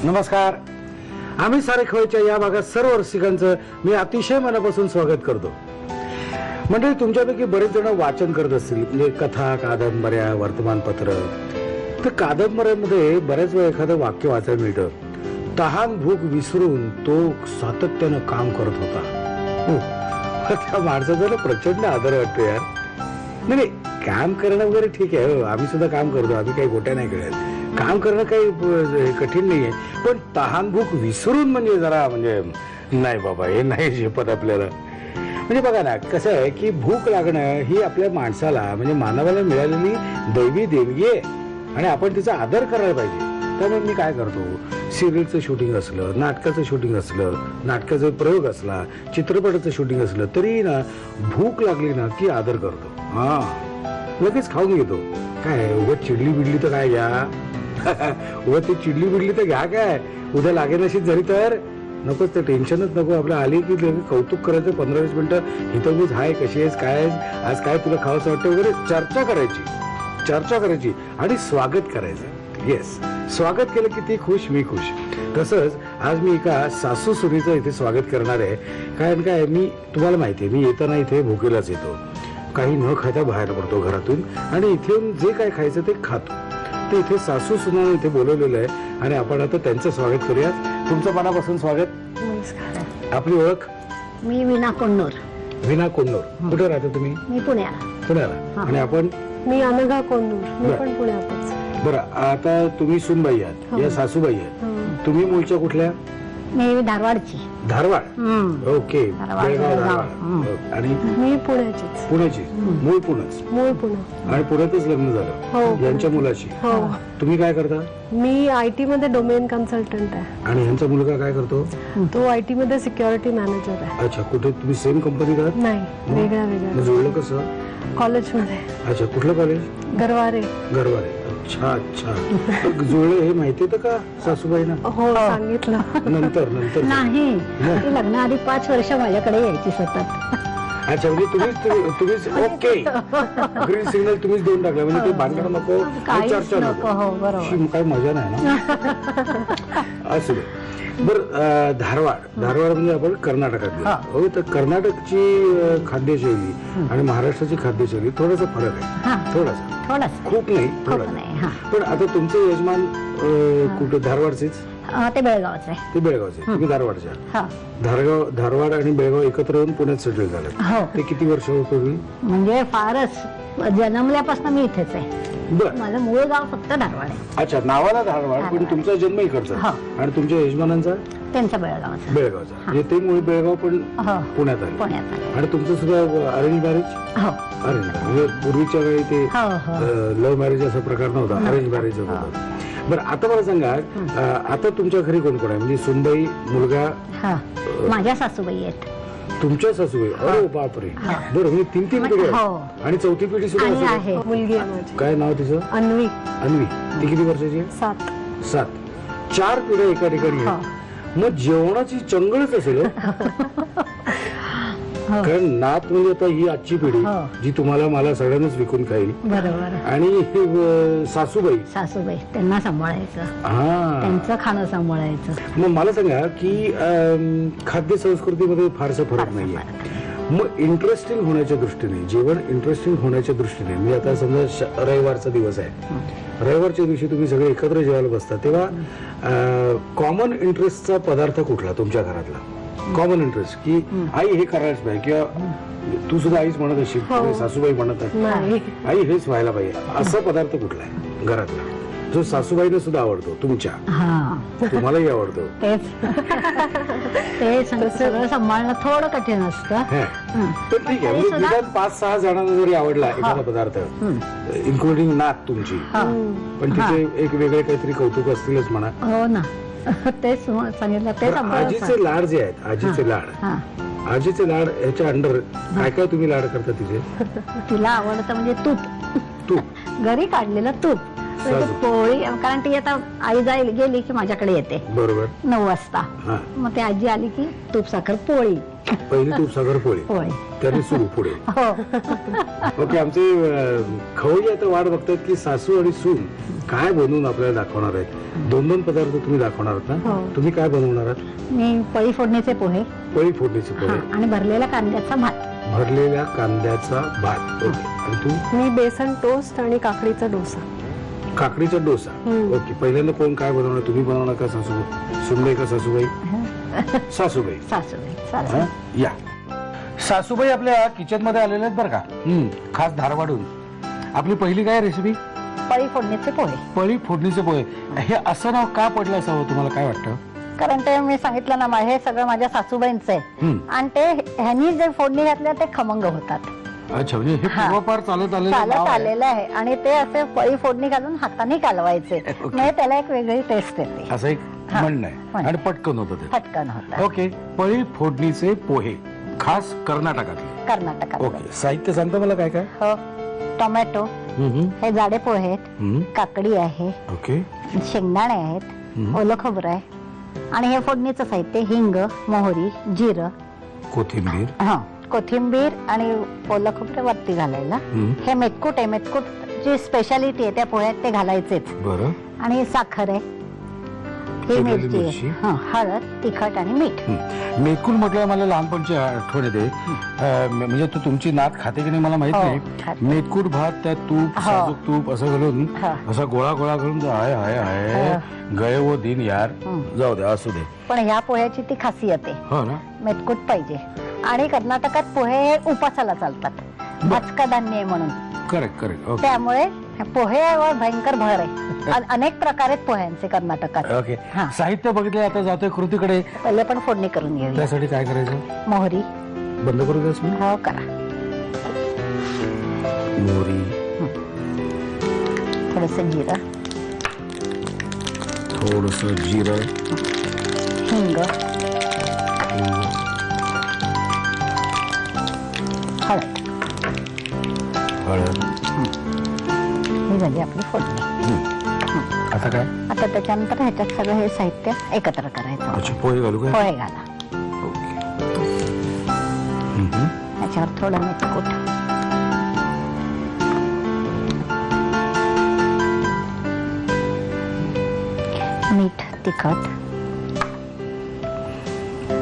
नमस्कार. आम्ही सारे खवयच्या या भागात सर्व रसिकांचं मी अतिशय मनापासून स्वागत करतो. म्हणजे तुमच्यापैकी बरेच जण वाचन करत असतील, म्हणजे कथा, कादंबऱ्या, वर्तमानपत्र. तर कादंबऱ्यांमध्ये बऱ्याच वेळा एखादं वाक्य वाचायला मिळतं, तहान भूक विसरून तो सातत्यानं काम करत होता. त्या माणसाचा प्रचंड आदर वाटतो यार. नाही, काम करणं वगैरे ठीक आहे, आम्ही सुद्धा काम करतो, आम्ही काही गोट्या नाही खेळत. काम करणं काही कठीण नाहीये, पण तहान भूक विसरून म्हणजे जरा म्हणजे नाही बाबा, हे नाही झेपत आपल्याला. म्हणजे बघा ना, कसं आहे की भूक लागणं ही आपल्या माणसाला म्हणजे मानवाला मिळालेली दैवी देणगी आहे आणि आपण तिचा आदर करायला पाहिजे. त्यामुळे मी काय करतो, सिरियलचं शूटिंग असलं, नाटकाचं शूटिंग असलं, नाटकाचा प्रयोग असला, चित्रपटाचं शूटिंग असलं तरी ना भूक लागली ना की आदर करतो. हा, लगेच खाऊन घेतो. काय उगाच चिडली बिडली तर काय घ्या, उगाच ती चिडली बिडली तर घ्या, काय उद्या लागेल अशीच झाली तर नकोच. तर टेन्शनच नको. आपलं आली की कौतुक करायचं 15-20 मिनिटं, हितगुज हाय, कशी आहेस, काय आहेस, आज काय तुला खावंसं वाटतं वगैरे चर्चा करायची आणि स्वागत करायचं. येस, स्वागत केलं की ती खुश, मी खुश. तसंच आज मी एका सासू सुनीचं इथे स्वागत करणार आहे. कारण काय, मी तुम्हाला माहिती आहे, मी येताना इथे भुकेलाच येतो, काही न खाता बाहेर पडतो घरातून आणि इथे जे काय खायचं ते खातो. ते इथे सासू सुनाने इथे बोलवलेलं आहे आणि आपण आता त्यांचं स्वागत करूया. तुमचं मनापासून स्वागत. नमस्कार. आपली ओळख? मी वीणा कोण्णूर. वीणा कोण्णूर. कुठे राहता तुम्ही? मी पुण्याला. पुण्याला. आणि आपण? मी अनघा कोण्णूर. मी पण पुण्यातच. बरं, आता तुम्ही सुनबाई आहात, या सासूबाई आहेत. तुम्ही मूळच्या कुठल्या? मी धारवाडची. धारवाड. ओके. धारवाड. आणि मी पुण्याची. मूळ पुणेच. मूळ पुणे. आणि पुण्यातच लग्न झालं यांच्या मुलाशी. हो. तुम्ही काय करता? मी IT मध्ये डोमेन कन्सल्टंट आहे. आणि यांचा मुलगा काय करतो? तो IT मध्ये सिक्युरिटी मॅनेजर आहे. अच्छा, कुठे तुम्ही सेम कंपनीत आहात? नाही, वेगळ्या जुळलं कसं? कॉलेजमध्ये. अच्छा, कुठलं कॉलेज? गरवारे. अच्छा. जुळलं हे माहिती होतं का सासूबाईंना? हो, सांगितलं. नंतर नाही, ती लग्नाआधी 5 वर्ष माझ्याकडे यायची सतत. अच्छा, म्हणजे तुम्हीच ओके, ग्रीन सिग्नल तुम्हीच देऊन टाकला, म्हणजे ते भांडण नको, चर्चा नको. हो, बरोबर. काही मजा नाही ना. असू दे. बरं, धारवाड म्हणजे आपण कर्नाटकातली. हो, तर कर्नाटकची खाद्यशैली आणि महाराष्ट्राची खाद्यशैली थोडासा फरक आहे. थोडासा, खूप नाही, थोडासा. पण आता तुमचं यजमान कुठे? धारवाडचेच? ते बेळगावचं आहे. ते बेळगावचे, तुम्ही धारवाडच्या. धारवाड आणि बेळगाव एकत्र येऊन पुण्यात सेटल झालं. ते किती वर्ष पूर्वी? म्हणजे फारच जन्मल्यापासून मी इथेच आहे. बरं. माझं मूळ गाव फक्त धारवाड आहे. अच्छा, नावाला धारवाड, पण तुमचा जन्म इकडचा. आणि तुमच्या यजमानांचा? त्यांचा बेळगावचा. म्हणजे ते मूळ बेळगाव पण पुण्यात आले. आणि तुमचं सुद्धा अरेंज मॅरेज? अरेंज म्हणजे पूर्वीच्या वेळी ते लव्ह मॅरेज असा प्रकार नव्हता, अरेंज मॅरेज होता. बरं, आता मला सांगा, आता तुमच्या घरी कोण कोण आहे? म्हणजे सुनबाई, मुलगा? माझ्या सासूबाई आहेत. तुमच्या सासूबाई? अरे बापरे. बरं, म्हणजे 3 पिढी आहे. आणि चौथी पिढी सुद्धा आहे. मुलगी आहे माझी. काय नाव तिचं? अन्वी. ती किती वर्षाची? 7. 4 पिढ्या एका ठिकाणी. मग जेवणाची चंगळच असेल. कारण नात म्हणजे आता ही आजची पिढी जी तुम्हाला मला सगळ्यांनाच विकून खाईल. बरोबर. आणि सासूबाई त्यांना सांभाळायचं, त्यांचं खाणं सांभाळायचं. मग मला सांगा की खाद्य संस्कृतीमध्ये फारसा फरक नाहीये. मग इंटरेस्टिंग होण्याच्या दृष्टीने, जेवण इंटरेस्टिंग होण्याच्या दृष्टीने, म्हणजे आता समजा रविवारचा दिवस आहे, रविवारच्या दिवशी तुम्ही सगळे एकत्र जेवायला बसता, तेव्हा कॉमन इंटरेस्टचा पदार्थ कुठला तुमच्या घरातला? कॉमन इंटरेस्ट की आई हे करायलाच पाहिजे, किंवा तू सुद्धा आईच म्हणत असेल, सासूबाई म्हणत आहे आई हेच व्हायला पाहिजे, असा पदार्थ कुठला आहे घरातला जो सासूबाईने सुद्धा आवडतो, तुमच्या तुम्हालाही आवडतो? ते सगळं सांभाळणं थोडं कठीण असतं. तर ठीक आहे, म्हणजे निदान 5-6 जणांना जरी आवडला एखादा पदार्थ, इन्क्लुडिंग नात तुमची, पण तिचे एक वेगळे काहीतरी कौतुक असतीलच म्हणा. हो ना, तेच सांगितलं. ते आजीचे लाड जे आहेत, आजीचे लाड याच्या अंडर काय काय तुम्ही लाड करता तिचे? तिला आवडतं म्हणजे तूप, घरी काढलेलं तूप. साजूक. पोळी कारण ती आता आई जाईल गेली की माझ्याकडे येते बरोबर 9 वाजता. हा मग ती आजी आली की तूप साखर पोळी पहिली तूप सागर पोळी पोळी त्याने सुरू पुढे. हो. ओके आमचे खवय्ये आता वाट बघतात की सासू आणि सून काय बनवून आपल्याला दाखवणार आहेत. 2 पदार्थ तुम्ही दाखवणार आहात ना. हो. तुम्ही काय बनवणार आहात. मी पळी फोडणीचे पोहे पळी फोडणीचे हा, पोहे आणि भरलेला कांद्याचा भात. भरलेल्या कांद्याचा भात. ओके आणि तू मी बेसन टोस्ट आणि काकडीचा डोसा. काकडीचा डोसा. ओके पहिल्यांदा कोण काय बनवणार तुम्ही बनवणार का सासूबाई सुनबाई का सासूबाई. सासूबाई सासूबाई हा? सासू या सासूबाई आपल्या किचन मध्ये आलेल्या आहेत बरं का. खास धारवाडून. आपली पहिली काय रेसिपी. पळी फोडणीचे पोहे. पळी फोडणीचे पोहे. हे असं नाव का पडलं असावं तुम्हाला काय वाटतं. कारण ते मी सांगितलं ना हे सगळं माझ्या सासूबाईंचं आहे आणि ते ह्यांनी जे फोडणी घातल्या ते खमंग होतात. अच्छा म्हणजे हे हा. पूर्वपार चालत आलेलं नाव चालत आहे. आलेलं आहे आणि ते असे पळी फोडणी घालून हाताने कालवायचे म्हणजे त्याला एक वेगळी टेस्ट येते. असं एक हा. म्हणणं आहे आणि पटकन होतं ते. पटकन होतं. ओके पळी फोडणीचे पोहे खास कर्नाटकातले. कर्नाटकात. ओके साहित्य सांगता मला काय काय. हो टोमॅटो हे जाडे पोहे आहेत. हम्म. काकडी आहे. ओके शेंगदाणे आहेत. ओलं खोबरं आहे आणि हे फोडणीचं साहित्य हिंग मोहरी जिरं कोथिंबीर. हा कोथिंबीर आणि ओलं खोबरं वरती घालायला. हे मेतकूट आहे. मेतकूट जी स्पेशालिटी आहे त्या पोह्यात ते घालायचेच. बरं आणि साखर आहे ही केलेली मिरची मिरची. आहे. हा, हळद तिखट आणि मीठ. मेतकूल म्हटलं मला लहानपणची आठवण येते. म्हणजे तू तुमची नात खाते की नाही मला माहित हो, नाही. खाते. मेतकूट भात त्यात तूप हो. साजूक तूप असं घालून हा. असा गोळा गोळा घालून हाय हाय हाय गए वो दिन यार. जाऊ दे असू दे. पण ह्या पोह्याची ती खासियत आहे हो ना. मेतकूट पाहिजे. आणि कर्नाटकात पोहे हे उपासाला चालतात भाजका धान्य आहे म्हणून. करेक्ट करेक्ट ओके त्यामुळे पोहेवर भयंकर भर आहे. अनेक प्रकार आहेत पोह्यांचे कर्नाटकात. ओके हा. साहित्य बघितलं आता जातोय कृतीकडे. पहिले पण फोडणी करून घेऊया. त्यासाठी काय करायचं. मोहरी बंद करू द्यास मी. हो करा. मोहरी थोडस जिरं थोडस जिरं हिंग हळद हळद. ही झाली आपली फोडणी. आता काय. आता त्याच्यानंतर ह्याच्यात सगळं हे साहित्य एकत्र करायचं. अच्छा पोहे घालू काय. पोहे घाला. ओके ह्याच्यावर थोडं मीठ मीठ तिखट.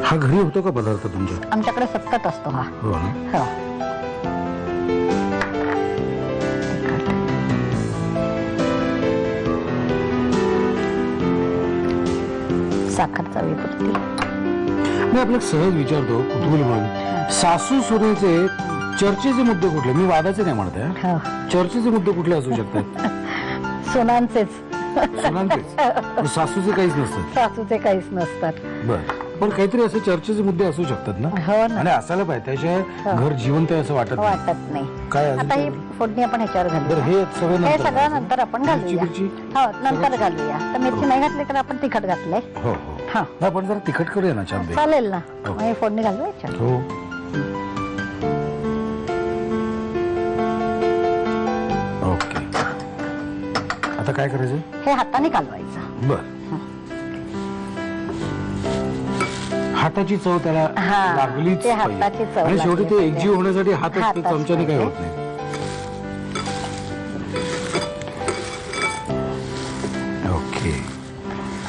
हा घरी होतो का पदार्थ तुमच्या. आमच्याकडे सतत असतो हा. हो ना. हो. साखर चवीपुरती. मी आपल्याला सहज विचारतो कुतूहल म्हणून सासू सुनेचे चर्चेचे मुद्दे कुठले. मी वादाचे नाही म्हणत आहे. हो. चर्चेचे मुद्दे कुठले असू शकतात. सुनांचेच. सुनांचेच. सासूचे काहीच नसतात. सासूचे काहीच नसतात. बर पण काहीतरी असे चर्चेचे मुद्दे असू शकतात ना. हो ना. आणि असायला पाहिजे त्याशिवाय घर जिवंत आहे असं वाटत नाही. वाटत नाही. काय अजून आता ही काय? फोडणी आपण ह्याच्यावर बरं घालूया. हे सगळं हे नंतर सगळं घालायचं. नंतर आपण घालूया. मिरची हो नंतर घालूया. तर मिरची नाही घातली तर आपण तिखट घातलंय. हो हो हा आपण जरा तिखट करूया ना छान. चालेल ना. हो. मग ही फोडणी घालूया याच्यावर. हो ओके आता काय करायचं. हे हाताने कालवायचं. बर हाताची चव त्याला हा, लागलीच ते पाहिजे. हाताची चव आणि शेवटी लागली ते एकजीव होण्यासाठी हात हातच चमच्याने काही पाहिजे. होत नाही. ओके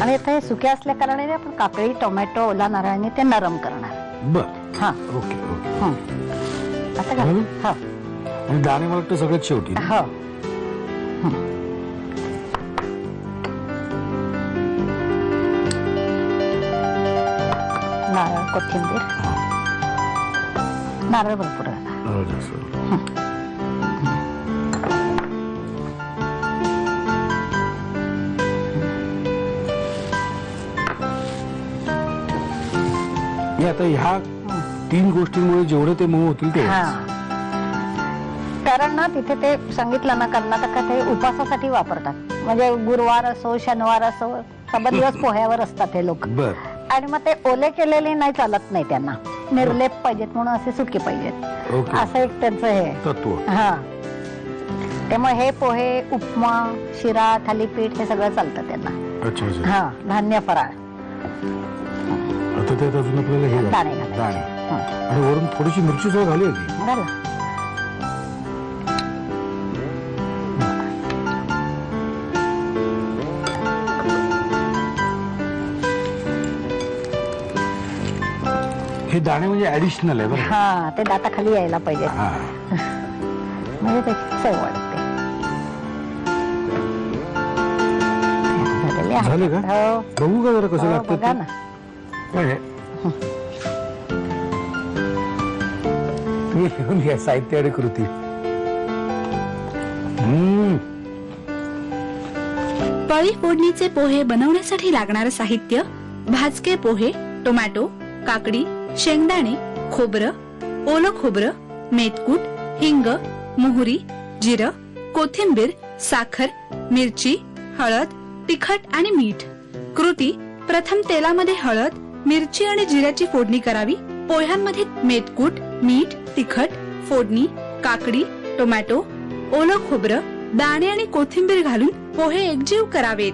आणि आता हे सुके असल्या कारणाने आपण काकडी टोमॅटो ओला नारळाने ते नरम करणार. बर हा. ओके ओके हं. आता घाल. घालू? हो. आणि दाणे मला वाटतं सगळ्यात शेवटी. हो. नारळ कोथिंबीर नारळ भरपूर घाला. हो, जास्त. मी आता ह्या 3 गोष्टींमुळे जेवढे ते मऊ होतील ते. हा. कारण ना तिथे ते सांगितलं ना कर्नाटकात हे उपासासाठी वापरतात. म्हणजे गुरुवार असो शनिवार असो सबा दिवस पोह्यावर असतात हे लोक. बर आणि मग ते ओले केलेले नाही चालत नाही त्यांना. निर्लेप पाहिजेत म्हणून असे सुके पाहिजेत. ओके असं एक त्यांचं हे तत्व. हा. त्यामुळे हे पोहे, उपमा, शिरा, थालीपीठ हे सगळं चालतं त्यांना. अच्छा अच्छा. हा, धान्य फराळ. आता त्यात अजून आपल्याला हे दाणे घालायचे. दाणे आणि वरून थोडीशी मिरची सुद्धा घाली होती. घाला. हे दाणे म्हणजे ऍडिशनल आहे बरं. हा, ते दाताखाली यायला पाहिजे हा. म्हणजे त्याची चव वाढते. झालेले आहे. झाले का? हो. बघू का जरा कसं हो, लागतं बघा ते? ना. काय आहे? तुम्ही लिहून घ्या साहित्य आणि कृती. पळी फोडणीचे पोहे बनवण्यासाठी लागणारं साहित्य: भाजके पोहे, टोमॅटो, काकडी, शेंगदाणे, खोबरं, ओलं खोबरं, मेथकूट, हिंग, मोहरी, जिरं, कोथिंबीर, साखर, मिरची, हळद, तिखट आणि मीठ. कृती: प्रथम तेलामध्ये हळद, मिरची आणि जिऱ्याची फोडणी करावी. पोह्यांमध्ये मेथकूट, मीठ, तिखट, फोडणी, काकडी, टोमॅटो, ओलं खोबरं, दाणे आणि कोथिंबीर घालून पोहे एकजीव करावेत.